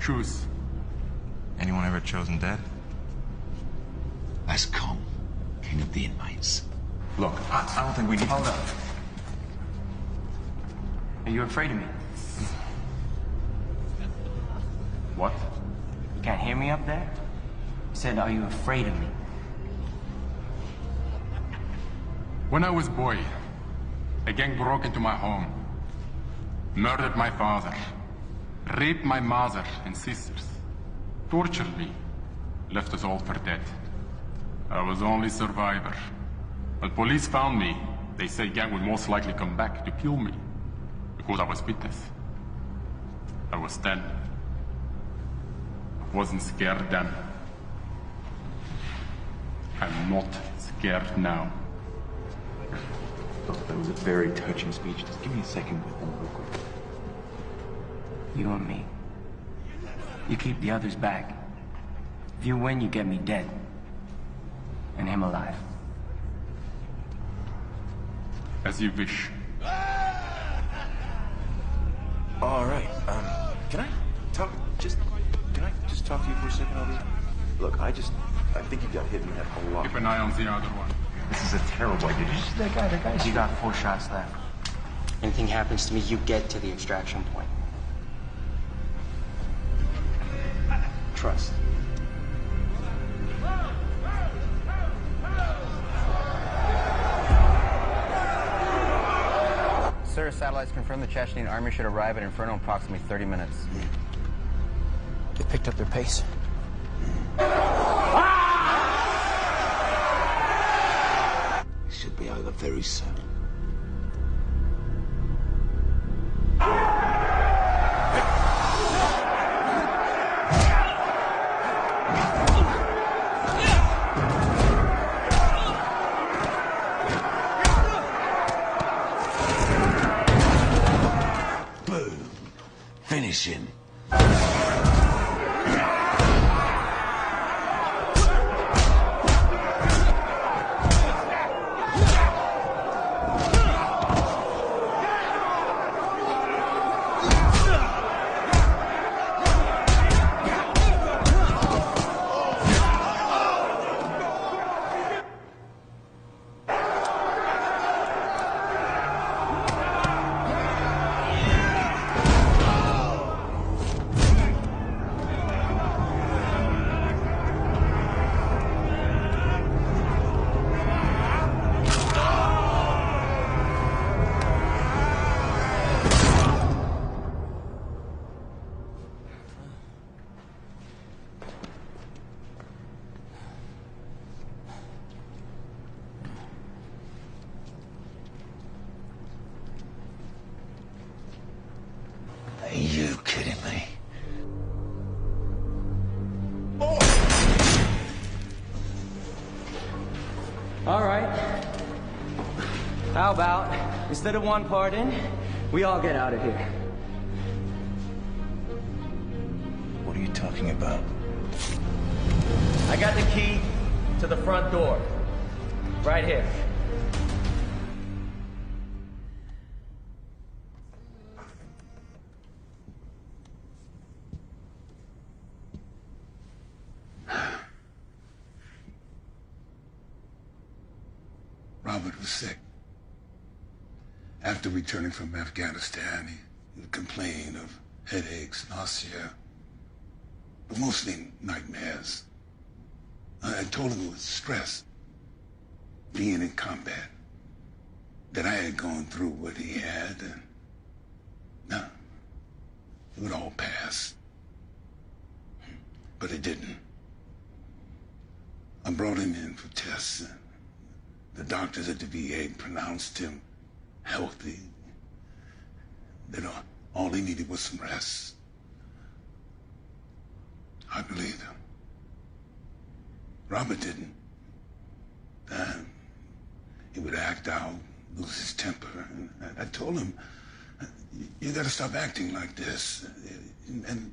Choose. Anyone ever chosen dead? That's Kong, king of the inmates. Look, I don't think we need... Hold up. Are you afraid of me? What? You can't hear me up there? I said, are you afraid of me? When I was a boy, a gang broke into my home, murdered my father, raped my mother and sisters, tortured me, left us all for dead. I was the only survivor. When police found me, they said gang would most likely come back to kill me because I was witness. I was 10. I wasn't scared then. I'm not scared now. Look, that was a very touching speech. Just give me a second with them real quick. You and me. You keep the others back. If you win, you get me dead. And him alive. As you wish. All right, can I talk to you for a second over here? Look, I think you got hit in the head a lot. Keep an eye on the other one. This is a terrible idea. Did you see that guy? That guy's... You got 4 shots left. Anything happens to me, you get to the extraction point. Trust. Sir, satellites confirm the Chechnyan army should arrive at Inferno in approximately 30 minutes. They picked up their pace. It should be over very soon. Boom. Finish him. Are you kidding me? All right. How about, instead of one pardon, we all get out of here? What are you talking about? I got the key to the front door. Right here. Robert was sick. After returning from Afghanistan, he would complain of headaches, nausea, but mostly nightmares. I told him it was stress, being in combat, that I had gone through what he had, and no, it would all pass. But it didn't. I brought him in for tests, and the doctors at the VA pronounced him healthy, that all he needed was some rest. I believed him. Robert didn't. He would act out, lose his temper, and I told him, you gotta stop acting like this, and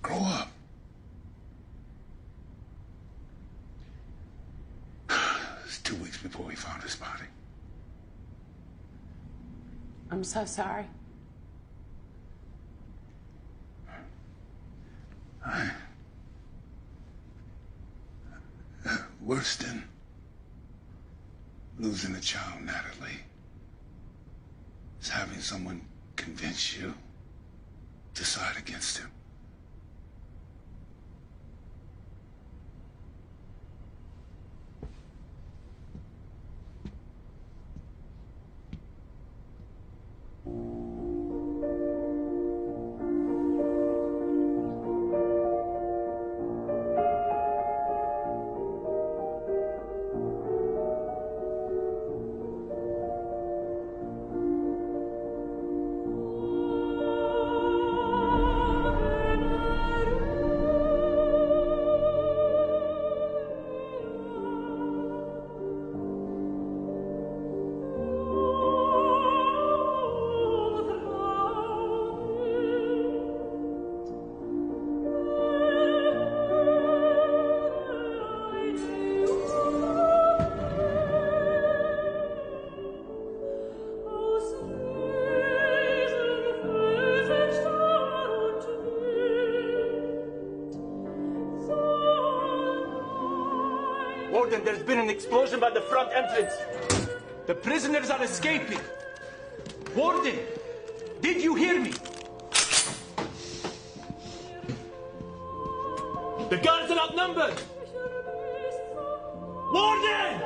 grow up. It was 2 weeks before we found his body. I'm so sorry. Worse than losing a child, Natalie, is having someone convince you to side against him. Warden, there's been an explosion by the front entrance. The prisoners are escaping. Warden, did you hear me? The guards are outnumbered. Warden!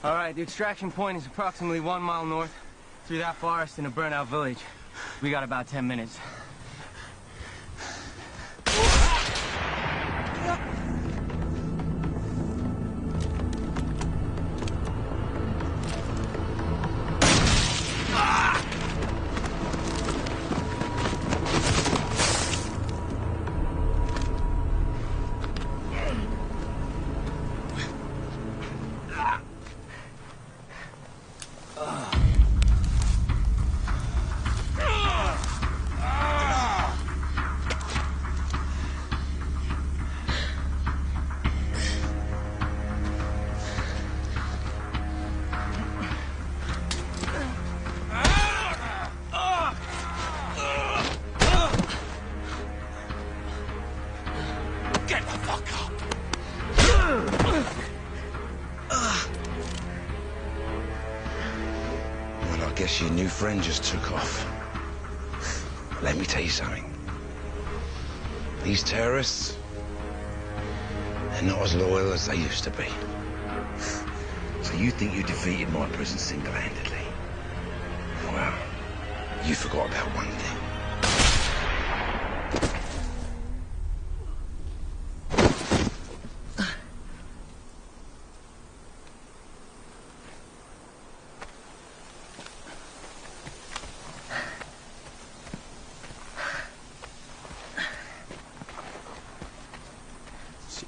All right, the extraction point is approximately 1 mile north through that forest in a burnout village. We got about 10 minutes. Your new friend just took off. Let me tell you something. These terrorists, they're not as loyal as they used to be. So you think you defeated my prison single-handedly? Well, you forgot about one thing.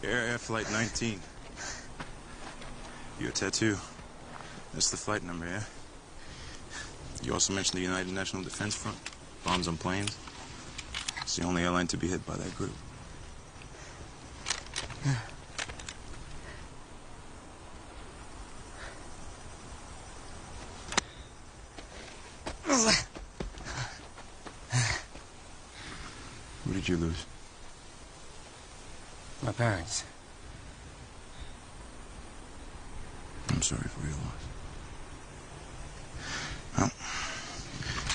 Air Flight 19. Your tattoo. That's the flight number, yeah? You also mentioned the United National Defense Front. Bombs on planes. It's the only airline to be hit by that group. Who did you lose? My parents. I'm sorry for your loss. Well,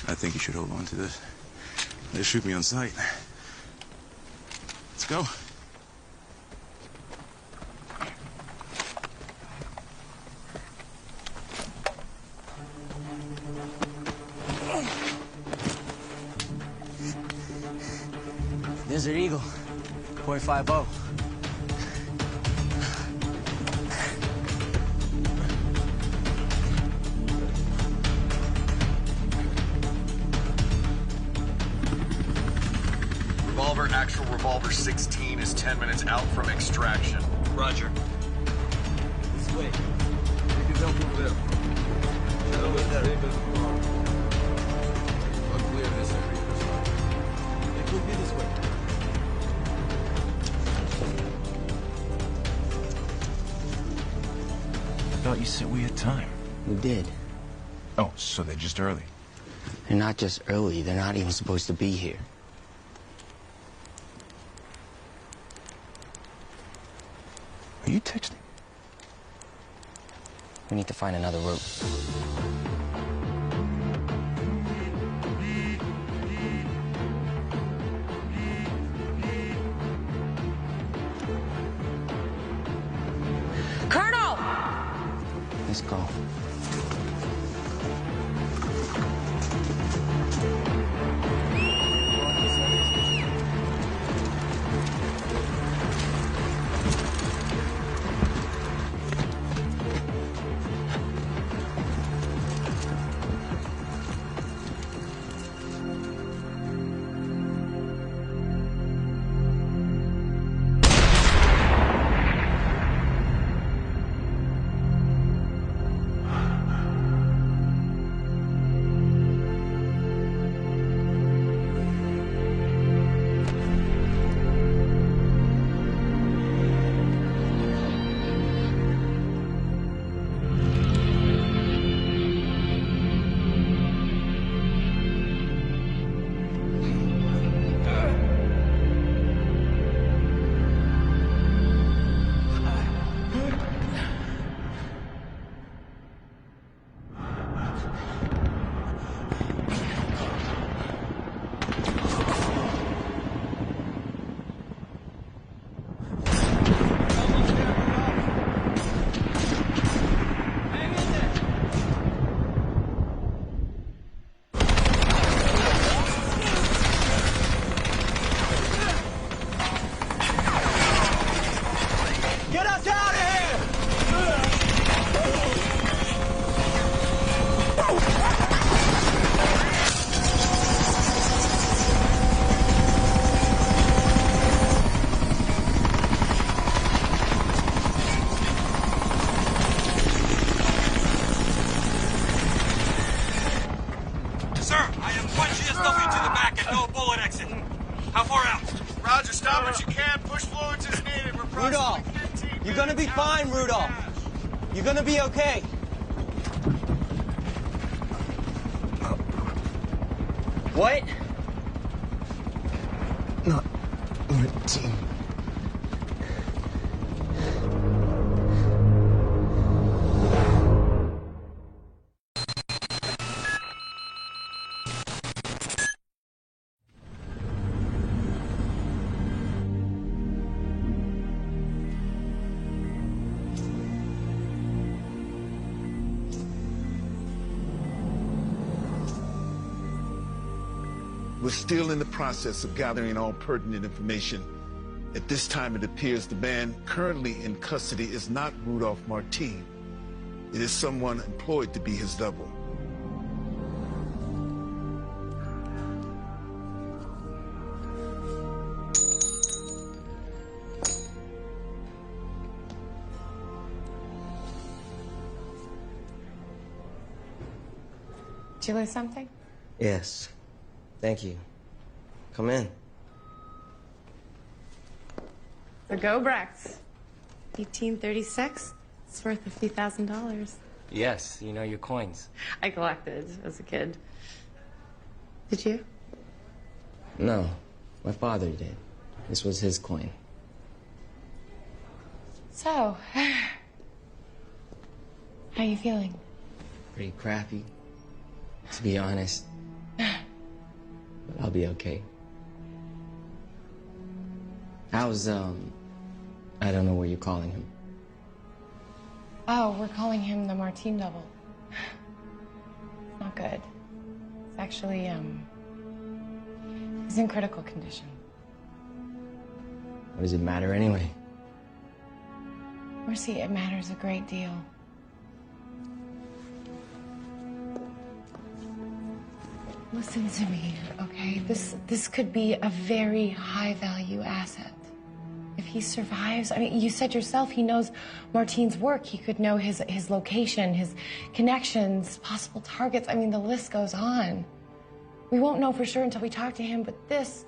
I think you should hold on to this. They'll shoot me on sight. Let's go. Desert Eagle, .50. Revolver, actual revolver 16 is 10 minutes out from extraction. Roger. This way. You can help over there. Over there. I'll clear this area. It could be this way. I thought you said we had time. We did. Oh, so they're just early. They're not just early, they're not even supposed to be here. Are you texting? We need to find another route. Colonel! Let's go. You're gonna be okay. What? Not Martine. We're still in the process of gathering all pertinent information. At this time, it appears the man currently in custody is not Rudolph Martin. It is someone employed to be his double. Did you lose something? Yes. Thank you. Come in. The Gobrecht. 1836. It's worth $50,000. Yes, you know your coins. I collected as a kid. Did you? No, my father did. This was his coin. So, how you feeling? Pretty crappy, to be honest. But I'll be okay. How's, I don't know what you're calling him. Oh, we're calling him the Martin double. It's not good. It's actually, he's in critical condition. What does it matter anyway? Mercy, it matters a great deal. Listen to me, okay? This could be a very high-value asset. If he survives, I mean, you said yourself he knows Martine's work. He could know his location, his connections, possible targets. I mean, the list goes on. We won't know for sure until we talk to him, but this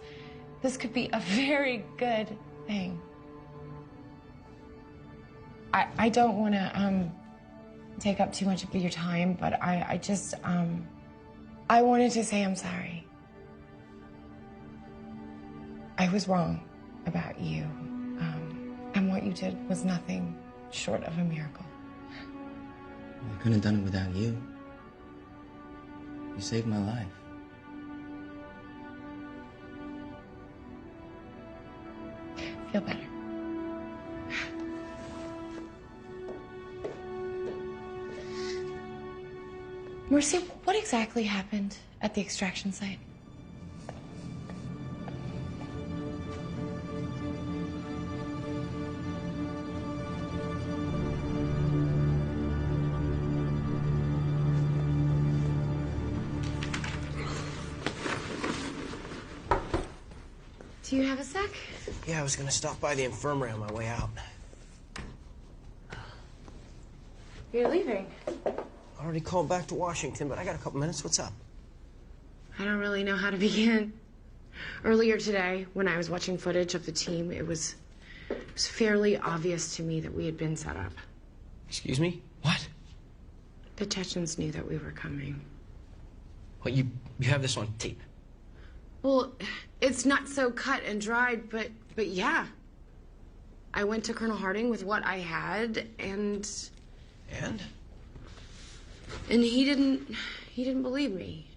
could be a very good thing. I don't want to take up too much of your time, but I just I wanted to say I'm sorry. I was wrong about you, and what you did was nothing short of a miracle. I couldn't have done it without you. You saved my life. Feel better. Mercy, what exactly happened at the extraction site? Do you have a sec? Yeah, I was gonna stop by the infirmary on my way out. You're leaving. I already called back to Washington, but I got a couple minutes. What's up? I don't really know how to begin. Earlier today, when I was watching footage of the team, it was fairly obvious to me that we had been set up. Excuse me? What? The Chechens knew that we were coming. Well, you have this on tape. Well, it's not so cut and dried, but yeah. I went to Colonel Harding with what I had, and... And? And he didn't believe me.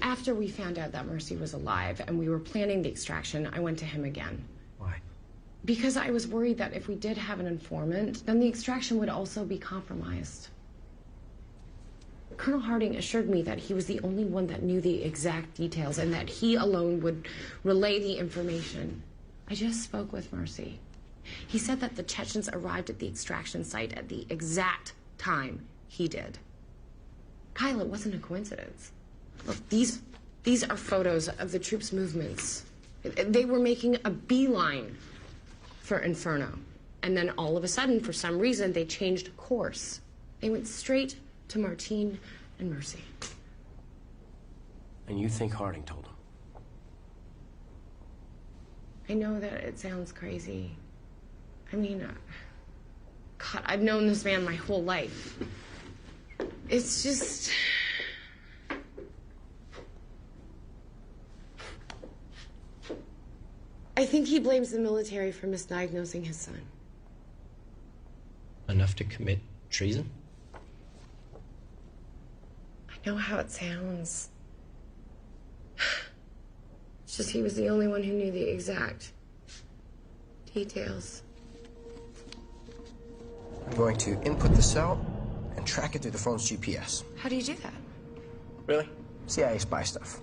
After we found out that Mercy was alive and we were planning the extraction, I went to him again. Why? Because I was worried that if we did have an informant, then the extraction would also be compromised. Colonel Harding assured me that he was the only one that knew the exact details and that he alone would relay the information. I just spoke with Mercy. He said that the Chechens arrived at the extraction site at the exact time he did. Kyle, it wasn't a coincidence. Look, these are photos of the troops' movements. They were making a beeline for Inferno. And then all of a sudden, for some reason, they changed course. They went straight to Martine and Mercy. And you think Harding told him? I know that it sounds crazy. I mean, God, I've known this man my whole life. It's just... I think he blames the military for misdiagnosing his son. Enough to commit treason? I know how it sounds. It's just he was the only one who knew the exact details. I'm going to input the cell and track it through the phone's GPS. How do you do that? Really? CIA spy stuff.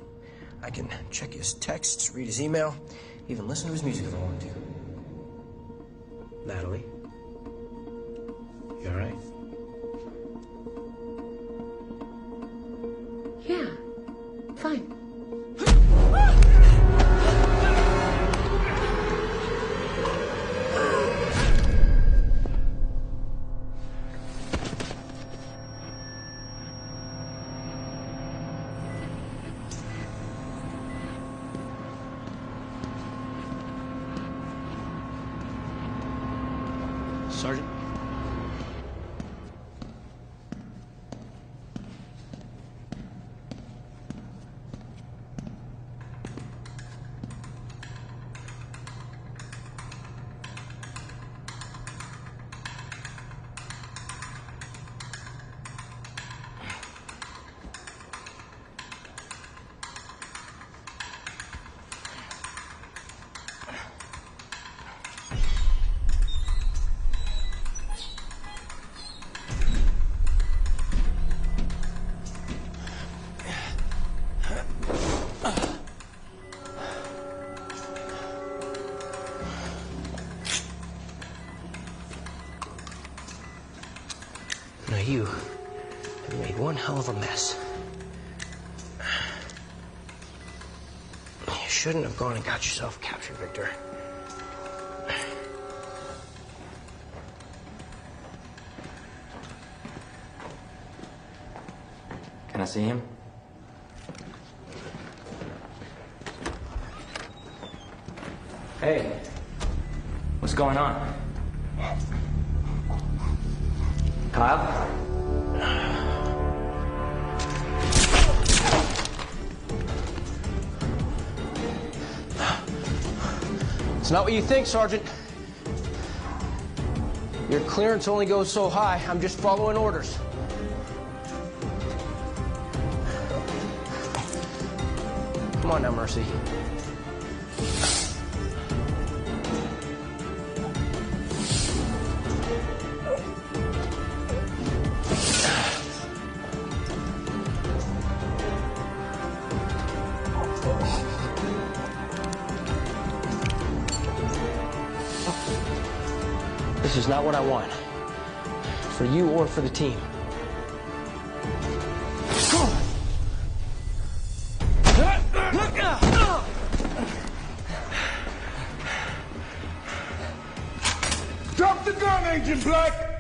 I can check his texts, read his email, even listen to his music if I want to. Natalie? You all right? Yeah, fine. Sergeant? hell of a mess. You shouldn't have gone and got yourself captured, Victor. Can I see him? Hey, what's going on? Kyle? It's not what you think, Sergeant. Your clearance only goes so high. I'm just following orders. Come on now, Mercy. This is not what I want. For you or for the team. Drop the gun, Agent Black!